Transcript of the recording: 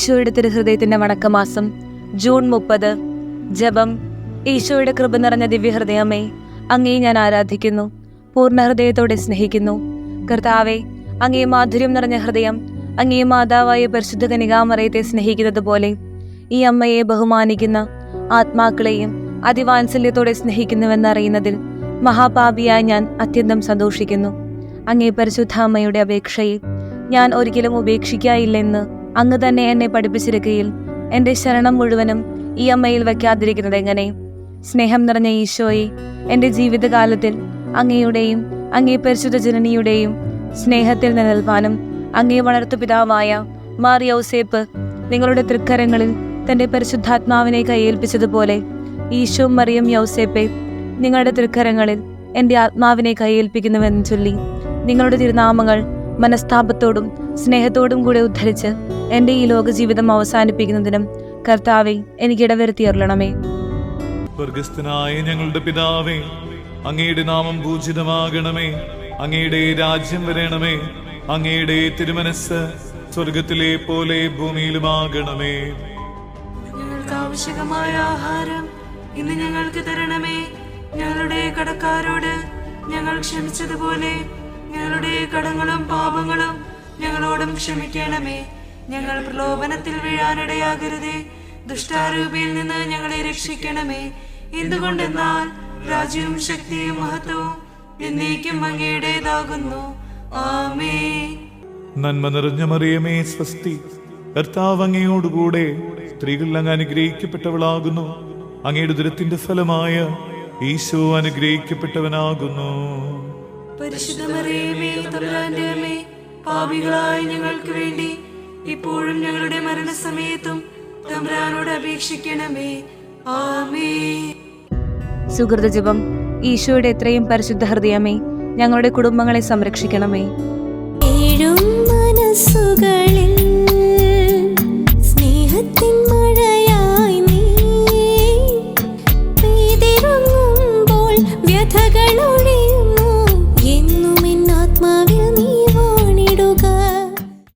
ഈശോയുടെ തിരുഹൃദയത്തിന്റെ വണക്കമാസം ജൂൺ 30. ജപം. ഈശോയുടെ കൃപ നിറഞ്ഞ ദിവ്യഹൃദയമേ, അങ്ങേ ഞാൻ ആരാധിക്കുന്നു, പൂർണ്ണ ഹൃദയത്തോടെ സ്നേഹിക്കുന്നു. കർത്താവെ, അങ്ങേ മാധുര്യം നിറഞ്ഞ ഹൃദയം അങ്ങേ മാതാവായ പരിശുദ്ധ കന്യകാമറിയത്തെ സ്നേഹിക്കുന്നത് പോലെ ഈ അമ്മയെ ബഹുമാനിക്കുന്ന ആത്മാക്കളെയും അതിവാത്സല്യത്തോടെ സ്നേഹിക്കുന്നുവെന്നറിയുന്നതിൽ മഹാപാപിയായ ഞാൻ അത്യന്തം സന്തോഷിക്കുന്നു. അങ്ങേ പരിശുദ്ധ അമ്മയുടെ അപേക്ഷയെ ഞാൻ ഒരിക്കലും ഉപേക്ഷിക്കായില്ലെന്ന് അങ്ങ് തന്നെ എന്നെ പഠിപ്പിച്ചിരിക്കയിൽ എൻ്റെ ശരണം മുഴുവനും ഈ അമ്മയിൽ വയ്ക്കാതിരിക്കുന്നത് എങ്ങനെ? സ്നേഹം നിറഞ്ഞ ഈശോയെ, എൻ്റെ ജീവിതകാലത്തിൽ അങ്ങയുടെയും അങ്ങേ പരിശുദ്ധ ജനനിയുടെയും സ്നേഹത്തിൽ നിലനിൽപ്പാനും അങ്ങേ വളർത്തുപിതാവായ മാർ യൗസേപ്പ് നിങ്ങളുടെ തൃക്കരങ്ങളിൽ തൻ്റെ പരിശുദ്ധാത്മാവിനെ കൈയേൽപ്പിച്ചതുപോലെ ഈശോ മറിയം യൗസേപ്പെ നിങ്ങളുടെ തൃക്കരങ്ങളിൽ എൻ്റെ ആത്മാവിനെ കൈയേൽപ്പിക്കുന്നുവെന്ന് ചൊല്ലി നിങ്ങളുടെ തിരുനാമങ്ങൾ മനസ്താപത്തോടും സ്നേഹത്തോടും കൂടെ ഉദ്ധരിച്ച് എൻ്റെ ഈ ലോകജീവിതം അവസാനിപ്പിക്കുന്നതിനും കർത്താവെ എനിക്കിടവരുത്തിയരുളണമേ. സ്വർഗസ്ഥനായ ഞങ്ങളുടെ പിതാവേ, അങ്ങയുടെ നാമം പൂജിതമാകണമേ, അങ്ങയുടെ രാജ്യം വരണമേ, അങ്ങയുടെ തിരുമനസ് സ്വർഗത്തിലെ പോലെ ഭൂമിയിലുമാകണമേ. ഞങ്ങൾക്ക് ആവശ്യമായ ആഹാരം ഇന്ന് ഞങ്ങൾക്ക് തരണമേ. ഞങ്ങളുടെ കടക്കാരോട് ഞങ്ങൾ ക്ഷമിച്ചതുപോലെ ഞങ്ങളുടെ കടങ്ങളും പാപങ്ങളും ഞങ്ങളോടും ക്ഷമിക്കണമേ. ഞങ്ങൾ പ്രലോഭനത്തിൽ വീഴാനിടയാകരുതേ, ദുഷ്ടാരൂപിയിൽ നിന്ന് ഞങ്ങളെ രക്ഷിക്കണമേ. എന്തുകൊണ്ടെന്നാൽ രാജ്യവും ശക്തിയും മഹത്വവും എന്നേക്കും അങ്ങയുടേതാകുന്നു. ആമേൻ. നന്മ നിറഞ്ഞ മറിയമേ സ്വസ്തി, കർത്താവ് അങ്ങയോടുകൂടെ സ്ത്രീകൾ അങ്ങ് അനുഗ്രഹിക്കപ്പെട്ടവളാകുന്നു. അങ്ങയുടെ ഉദരത്തിന്റെ ഫലമായ ഈശോ അനുഗ്രഹിക്കപ്പെട്ടവനാകുന്നു. പരിശുദ്ധ മറിയമേ, തമ്പുരാന്റെ അമ്മേ, പാപികളായ ഞങ്ങൾക്ക് വേണ്ടി ഇപ്പോഴും ഞങ്ങളുടെ മരണസമയത്തും തമ്പുരാനോട് അപേക്ഷിക്കണമേ. ആമേൻ. സുഹൃത ജപം. ഈശോയുടെ എത്രയും പരിശുദ്ധ ഹൃദയമേ, ഞങ്ങളുടെ കുടുംബങ്ങളെ സംരക്ഷിക്കണമേ. ഏഴും മനസ്സുകളിൽ സ്നേഹത്തിൻ മഴയായി നീ പെയ്തിറങ്ങുമ്പോൾ വ്യഥകളോട്